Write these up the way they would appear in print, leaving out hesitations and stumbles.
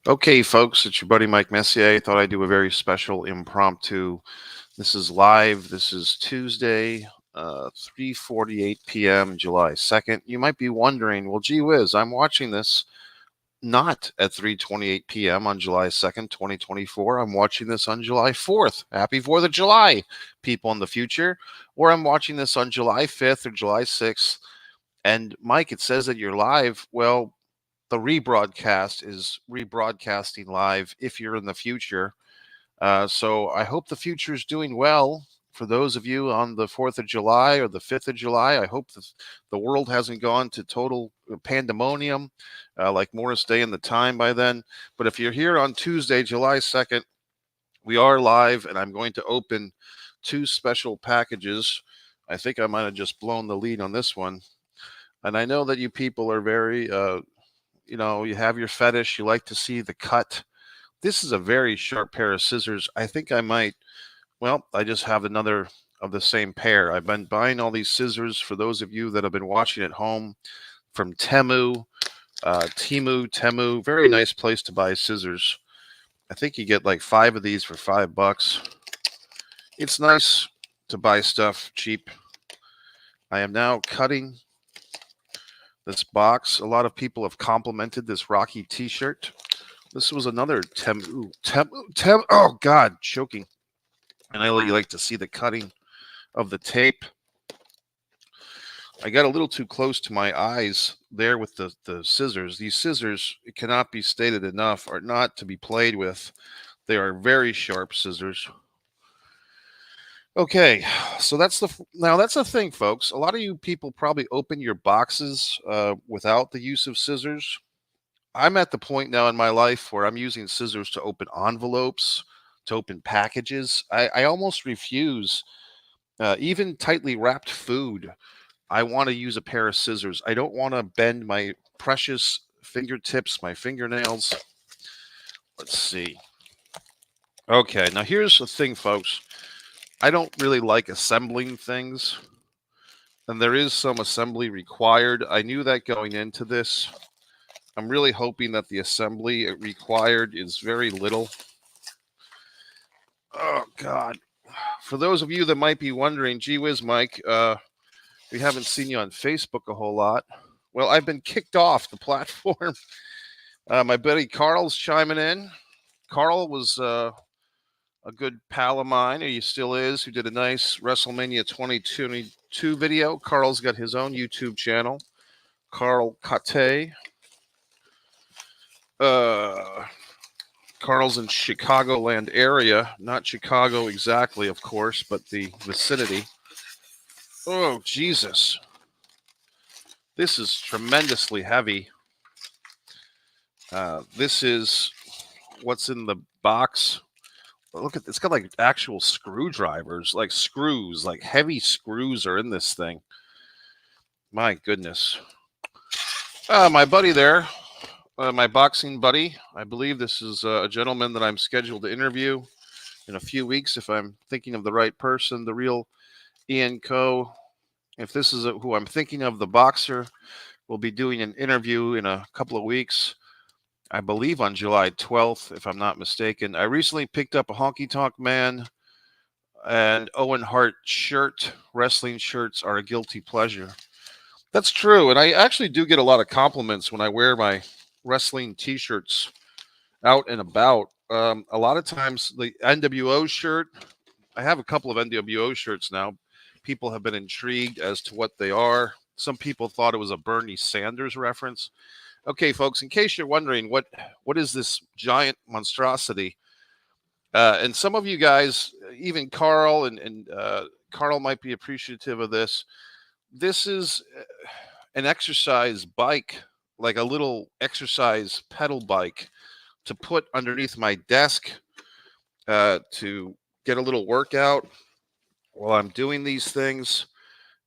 Okay, folks, it's your buddy Mike Messier. Thought I'd do a very special impromptu. This is live. This is Tuesday, 3:48 p.m., July 2nd. You might be wondering, well, gee whiz, I'm watching this not at 3:28 p.m. on July 2nd, 2024. I'm watching this on July 4th. Happy 4th of July, people in the future. Or I'm watching this on July 5th or July 6th. And Mike, it says that you're live. Well, the rebroadcast is rebroadcasting live if you're in the future. So I hope the future is doing well. For those of you on the 4th of July or the 5th of July, I hope the world hasn't gone to total pandemonium like Morris Day and the Time by then. But if you're here on Tuesday, July 2nd, we are live, and I'm going to open two special packages. I think I might have just blown the lead on this one. And I know that you people are very you have your fetish, you like to see the cut. This is a very sharp pair of scissors. I think I might, well, I just have another of the same pair. I've been buying all these scissors for those of you that have been watching at home from Temu, very nice place to buy scissors. I think you get like 5 of these for $5. It's nice to buy stuff cheap. I am now cutting this box. A lot of people have complimented this Rocky t-shirt. This was another Temu. Oh God, choking. And I really like to see the cutting of the tape. I got a little too close to my eyes there with the scissors. These scissors, it cannot be stated enough, are not to be played with. They are very sharp scissors. Okay, so that's the thing, folks. A lot of you people probably open your boxes without the use of scissors. I'm at the point now in my life where I'm using scissors to open envelopes, to open packages. I almost refuse, even tightly wrapped food. I want to use a pair of scissors. I don't want to bend my precious fingertips, my fingernails. Let's see. Okay, now here's the thing, folks. I don't really like assembling things, and there is some assembly required. I knew that going into this. I'm really hoping that the assembly required is very little. Oh, God. For those of you that might be wondering, gee whiz, Mike, we haven't seen you on Facebook a whole lot. Well, I've been kicked off the platform. My buddy Carl's chiming in. Carl was a good pal of mine, or he still is, who did a nice WrestleMania 2022 video. Carl's got his own YouTube channel, Carl Kate. Carl's in Chicagoland area, not Chicago exactly, of course, but the vicinity. Oh, Jesus. This is tremendously heavy. This is what's in the box. Look at it's got like actual screwdrivers, like screws, like heavy screws are in this thing. My goodness. My buddy there, my boxing buddy, I believe this is a gentleman that I'm scheduled to interview in a few weeks if I'm thinking of the right person, the real Ian Coe. If this is who I'm thinking of, the boxer, we'll be doing an interview in a couple of weeks. I believe on July 12th, if I'm not mistaken. I recently picked up a Honky Tonk Man and Owen Hart shirt. Wrestling shirts are a guilty pleasure. That's true. And I actually do get a lot of compliments when I wear my wrestling t-shirts out and about. A lot of times the NWO shirt, I have a couple of NWO shirts now. People have been intrigued as to what they are. Some people thought it was a Bernie Sanders reference. Okay, folks, in case you're wondering what is this giant monstrosity, and some of you guys, even Carl and Carl might be appreciative of this. This is an exercise bike, like a little exercise pedal bike to put underneath my desk to get a little workout while I'm doing these things.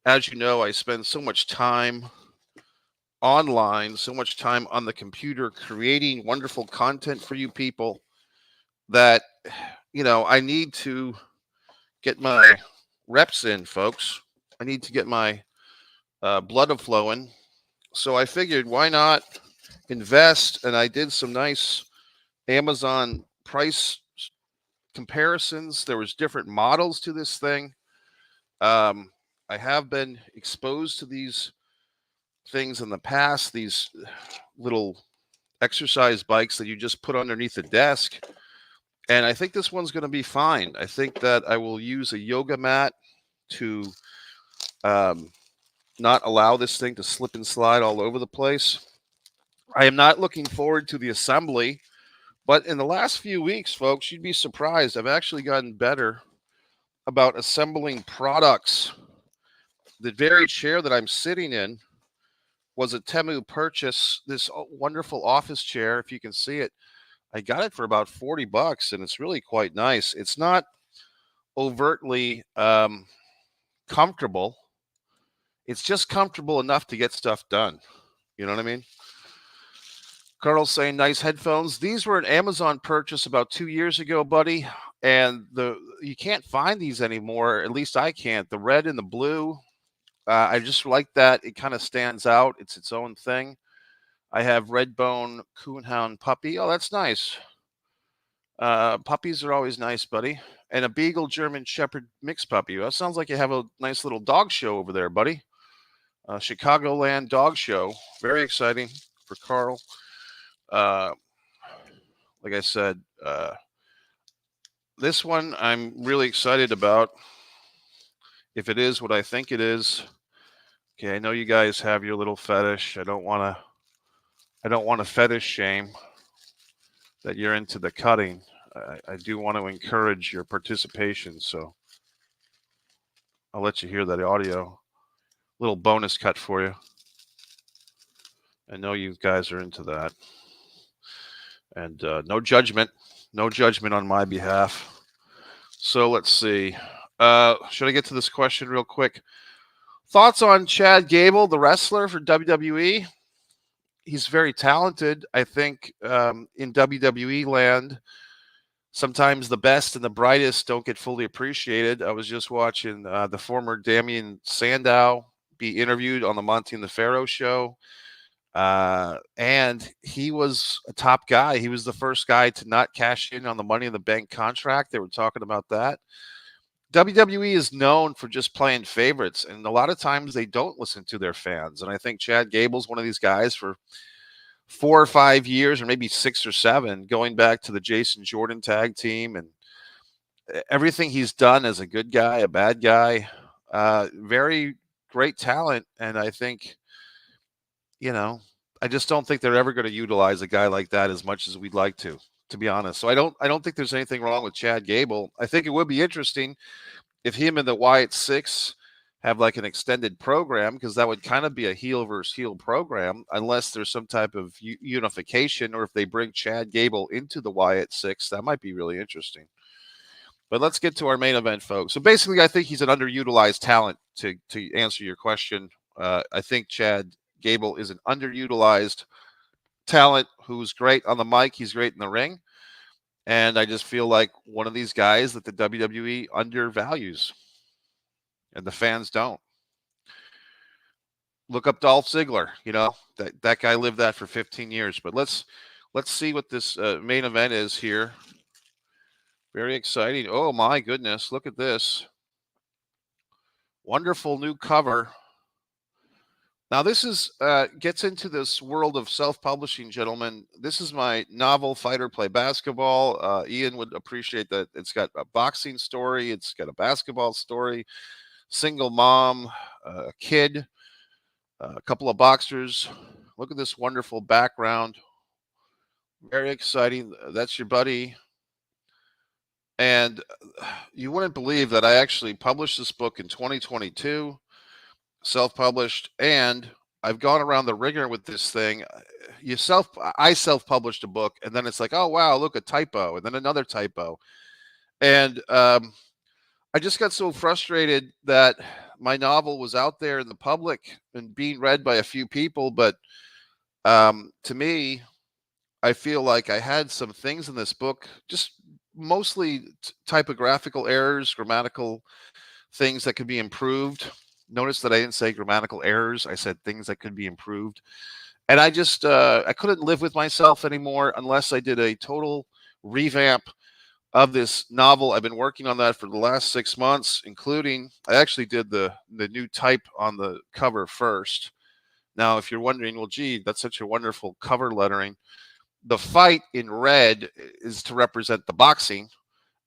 As you know, I spend so much time online, so much time on the computer creating wonderful content for you people that, I need to get my reps in, folks. I need to get my blood flowing. So I figured, why not invest? And I did some nice Amazon price comparisons. There was different models to this thing. I have been exposed to these things in the past, these little exercise bikes that you just put underneath the desk. And I think this one's going to be fine. I think that I will use a yoga mat to not allow this thing to slip and slide all over the place. I am not looking forward to the assembly, but in the last few weeks, folks, you'd be surprised. I've actually gotten better about assembling products. The very chair that I'm sitting in was a Temu purchase, this wonderful office chair. If you can see it, I got it for about $40 and it's really quite nice. It's not overtly comfortable. It's just comfortable enough to get stuff done. You know what I mean? Carl's saying nice headphones. These were an Amazon purchase about 2 years ago, buddy. And you can't find these anymore. At least I can't. The red and the blue. I just like that. It kind of stands out. It's its own thing. I have Redbone Coonhound puppy. Oh, that's nice. Puppies are always nice, buddy. And a Beagle German Shepherd mixed puppy. That sounds like you have a nice little dog show over there, buddy. Chicagoland Dog Show. Very exciting for Carl. Like I said, this one I'm really excited about. If it is what I think it is. Okay, I know you guys have your little fetish. I don't want to fetish shame that you're into the cutting. I do want to encourage your participation, so I'll let you hear that audio. Little bonus cut for you. I know you guys are into that. And no judgment on my behalf. So let's see. Should I get to this question real quick? Thoughts on Chad Gable, the wrestler for WWE? He's very talented. I think in WWE land, sometimes the best and the brightest don't get fully appreciated. I was just watching the former Damian Sandow be interviewed on the Monty and the Pharaoh show. And he was a top guy. He was the first guy to not cash in on the Money in the Bank contract. They were talking about that. WWE is known for just playing favorites, and a lot of times they don't listen to their fans. And I think Chad Gable's one of these guys for 4 or 5 years, or maybe 6 or 7, going back to the Jason Jordan tag team and everything he's done as a good guy, a bad guy, very great talent. And I think, I just don't think they're ever going to utilize a guy like that as much as we'd like to be honest. So I don't think there's anything wrong with Chad Gable. I think it would be interesting if him and the Wyatt Six have like an extended program, because that would kind of be a heel versus heel program, unless there's some type of unification, or if they bring Chad Gable into the Wyatt Six, that might be really interesting. But let's get to our main event, folks. So basically, I think he's an underutilized talent. To answer your question, I think Chad Gable is an underutilized talent who's great on the mic. He's great in the ring. And I just feel like one of these guys that the WWE undervalues and the fans don't. Look up Dolph Ziggler. That guy lived that for 15 years. But let's see what this main event is here. Very exciting. Oh, my goodness. Look at this. Wonderful new cover. Now, this is gets into this world of self-publishing, gentlemen. This is my novel, Fight or Play Basketball. Ian would appreciate that. It's got a boxing story. It's got a basketball story. Single mom, a kid, a couple of boxers. Look at this wonderful background. Very exciting. That's your buddy. And you wouldn't believe that I actually published this book in 2022. Self-published, and I've gone around the ringer with this thing. I self-published a book, and then it's like, oh wow, look, a typo, and then another typo, and I just got so frustrated that my novel was out there in the public and being read by a few people, but to me, I feel like I had some things in this book, just mostly typographical errors, grammatical things that could be improved. Notice that I didn't say grammatical errors. I said things that could be improved. And I just I couldn't live with myself anymore unless I did a total revamp of this novel. I've been working on that for the last 6 months, including I actually did the new type on the cover first. Now, if you're wondering, well, gee, that's such a wonderful cover lettering. The fight in red is to represent the boxing,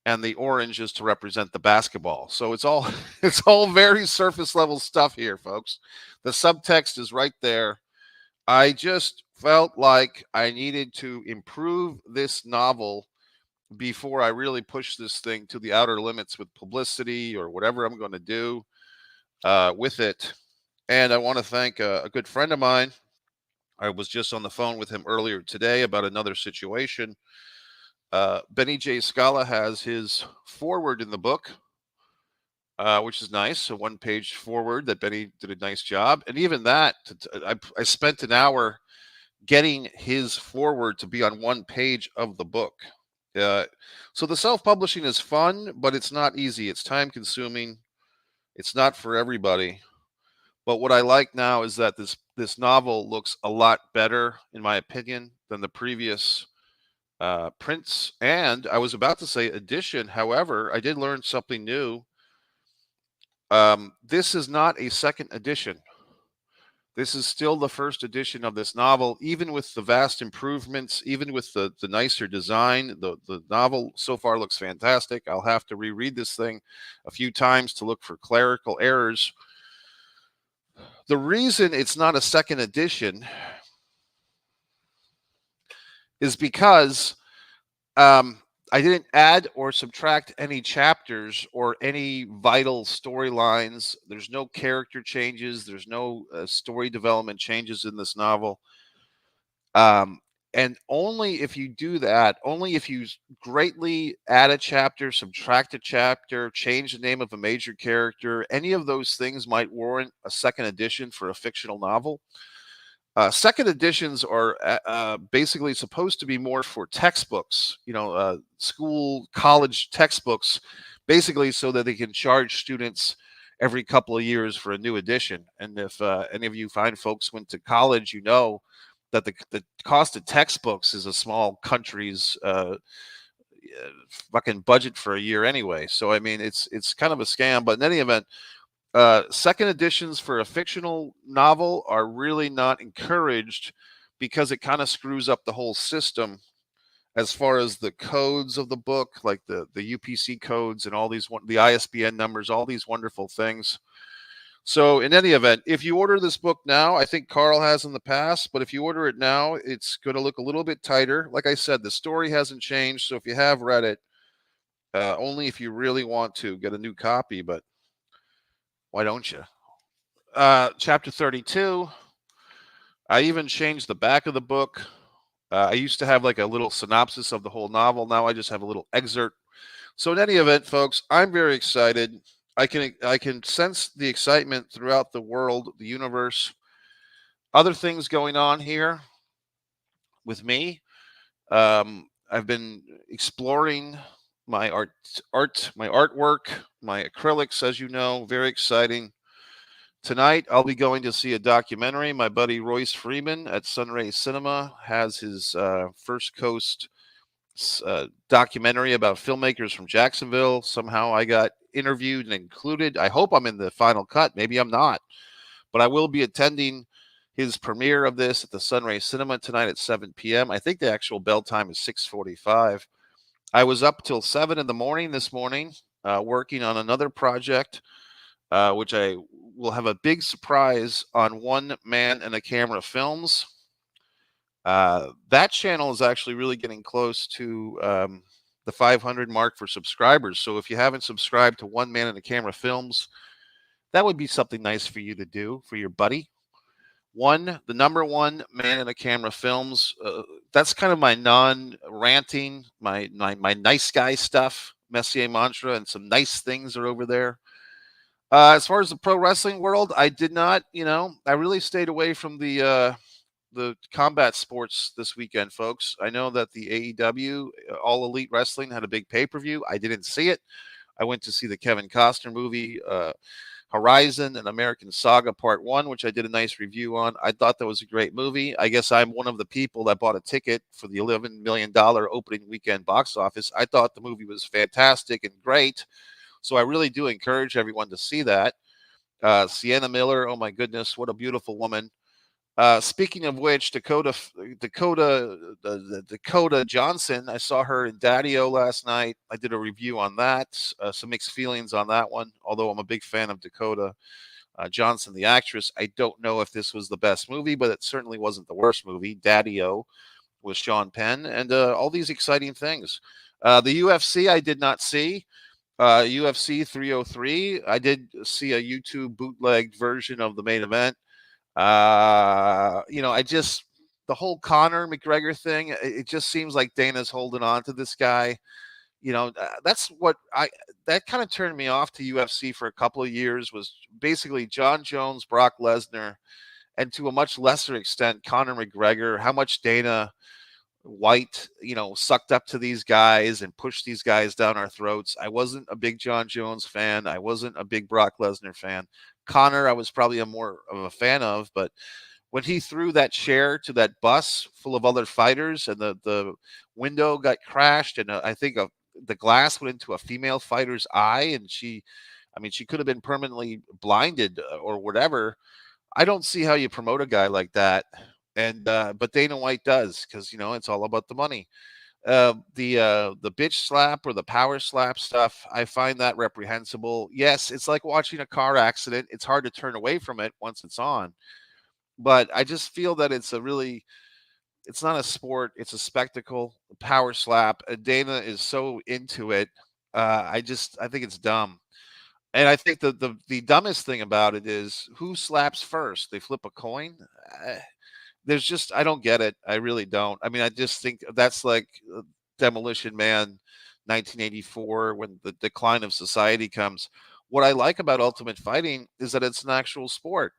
and the orange is to represent the basketball. So it's all it's all very surface level stuff here, folks. The subtext is right there. I just felt like I needed to improve this novel before I really push this thing to the outer limits with publicity or whatever I'm going to do with it. And I want to thank a good friend of mine. I was just on the phone with him earlier today about another situation. Benny J. Scala has his forward in the book, which is nice. A one-page forward that Benny did a nice job. And even that, I spent an hour getting his forward to be on one page of the book. So the self-publishing is fun, but it's not easy. It's time-consuming. It's not for everybody. But what I like now is that this novel looks a lot better, in my opinion, than the previous prints. And I was about to say edition. However, I did learn something new. This is not a second edition. This is still the first edition of this novel, even with the vast improvements, even with the nicer design. The novel so far looks fantastic. I'll have to reread this thing a few times to look for clerical errors. The reason it's not a second edition is because I didn't add or subtract any chapters or any vital storylines. There's no character changes. There's no story development changes in this novel. And only if you do that, only if you greatly add a chapter, subtract a chapter, change the name of a major character, any of those things might warrant a second edition for a fictional novel. Second editions are basically supposed to be more for textbooks, school, college textbooks, basically so that they can charge students every couple of years for a new edition. And if any of you fine folks went to college, you know that the cost of textbooks is a small country's fucking budget for a year anyway. So I mean, it's kind of a scam. But in any event, second editions for a fictional novel are really not encouraged because it kind of screws up the whole system as far as the codes of the book, like the UPC codes and all these the ISBN numbers, all these wonderful things. So in any event, if you order this book now, I think Carl has in the past, but if you order it now, it's going to look a little bit tighter. Like I said, the story hasn't changed. So if you have read it, only if you really want to get a new copy, but why don't you? Chapter 32, I even changed the back of the book. I used to have like a little synopsis of the whole novel. Now I just have a little excerpt. So in any event, folks, I'm very excited. I can sense the excitement throughout the world, the universe. Other things going on here with me. I've been exploring my my artwork, my acrylics, as you know, very exciting. Tonight, I'll be going to see a documentary. My buddy Royce Freeman at Sunray Cinema has his First Coast documentary about filmmakers from Jacksonville. Somehow I got interviewed and included. I hope I'm in the final cut. Maybe I'm not. But I will be attending his premiere of this at the Sunray Cinema tonight at 7 p.m. I think the actual bell time is 6:45. I was up till 7 in the morning this morning working on another project, which I will have a big surprise on One Man and a Camera Films. That channel is actually really getting close to the 500 mark for subscribers. So if you haven't subscribed to One Man and a Camera Films, that would be something nice for you to do for your buddy. The number one Man and a Camera Films. That's kind of my non-ranting, my nice guy stuff. Messier Mantra and some nice things are over there. As far as the pro wrestling world, I did not, I really stayed away from the combat sports this weekend, folks. I know that the AEW, All Elite Wrestling, had a big pay-per-view. I didn't see it. I went to see the Kevin Costner movie, Horizon, an American Saga Part 1, which I did a nice review on. I thought that was a great movie. I guess I'm one of the people that bought a ticket for the $11 million opening weekend box office. I thought the movie was fantastic and great. So I really do encourage everyone to see that. Sienna Miller, oh my goodness, what a beautiful woman. Speaking of which, Dakota Johnson, I saw her in Daddy-O last night. I did a review on that. Some mixed feelings on that one, although I'm a big fan of Dakota Johnson, the actress. I don't know if this was the best movie, but it certainly wasn't the worst movie. Daddy-O with Sean Penn, and all these exciting things. The UFC I did not see. UFC 303, I did see a YouTube bootlegged version of the main event. The whole Conor McGregor thing, it just seems like Dana's holding on to this guy. That kind of turned me off to UFC for a couple of years, was basically John Jones, Brock Lesnar, and to a much lesser extent, Conor McGregor, how much Dana White, sucked up to these guys and pushed these guys down our throats. I wasn't a big John Jones fan. I wasn't a big Brock Lesnar fan. Conor, I was probably more of a fan of, but when he threw that chair to that bus full of other fighters and the window got crashed, and I think the glass went into a female fighter's eye, and she could have been permanently blinded or whatever. I don't see how you promote a guy like that. And but Dana White does, because it's all about the money. The bitch slap or the power slap stuff, I find that reprehensible. Yes, it's like watching a car accident. It's hard to turn away from it once it's on. But I just feel that it's not a sport. It's a spectacle. Power slap. Dana is so into it. I think it's dumb. And I think the dumbest thing about it is, who slaps first? They flip a coin. I don't get it. I really don't. I just think that's like Demolition Man 1984, when the decline of society comes. What I like about Ultimate Fighting is that it's an actual sport.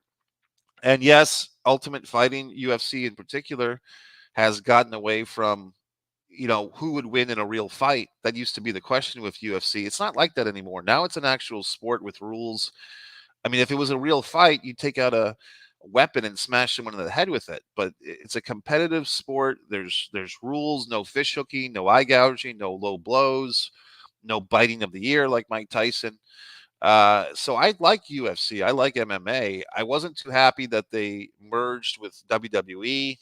And yes, Ultimate Fighting, UFC in particular, has gotten away from, who would win in a real fight. That used to be the question with UFC. It's not like that anymore. Now it's an actual sport with rules. If it was a real fight, you'd take out a weapon and smash someone in the head with it. But it's a competitive sport. There's rules. No fish hooking, no eye gouging, no low blows, no biting of the ear like Mike Tyson. So I like UFC. I like MMA. I wasn't too happy that they merged with WWE.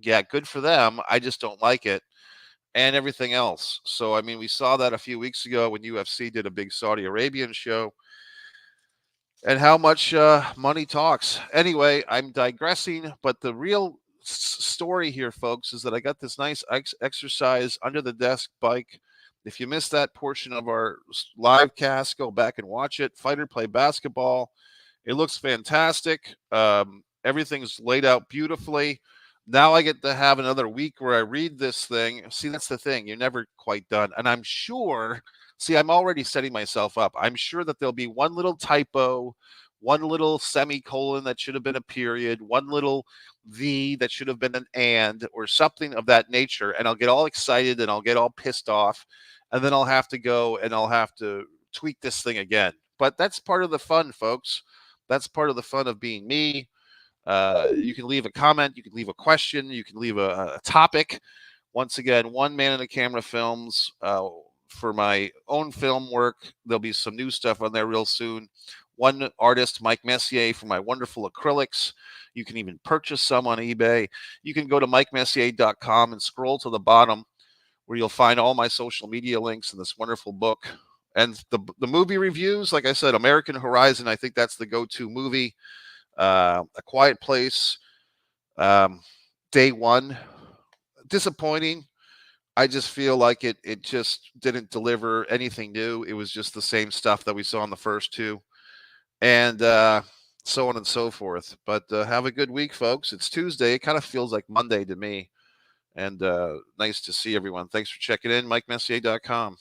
Yeah, good for them. I just don't like it, and everything else. So we saw that a few weeks ago when UFC did a big Saudi Arabian show. And how much money talks. Anyway, I'm digressing, but the real story here, folks, is that I got this nice exercise under the desk bike. If you missed that portion of our live cast, go back and watch it. Fighter play basketball. It looks fantastic. Everything's laid out beautifully. Now I get to have another week where I read this thing. See, that's the thing. You're never quite done. And I'm sure... See, I'm already setting myself up. I'm sure that there'll be one little typo, one little semicolon that should have been a period, one little V that should have been an and, or something of that nature. And I'll get all excited and I'll get all pissed off. And then I'll have to go and I'll have to tweak this thing again. But that's part of the fun, folks. That's part of the fun of being me. You can leave a comment. You can leave a question. You can leave a topic. Once again, One Man in a Camera Films. For my own film work, there'll be some new stuff on there real soon. One artist, Mike Messier, for my wonderful acrylics. You can even purchase some on eBay. You can go to MikeMessier.com and scroll to the bottom, where you'll find all my social media links and this wonderful book. And the movie reviews, like I said, American Horizon, I think that's the go-to movie. A Quiet Place, Day One, disappointing. I just feel like it just didn't deliver anything new. It was just the same stuff that we saw in the first two, and so on and so forth. But have a good week, folks. It's Tuesday. It kind of feels like Monday to me. And nice to see everyone. Thanks for checking in. MikeMessier.com.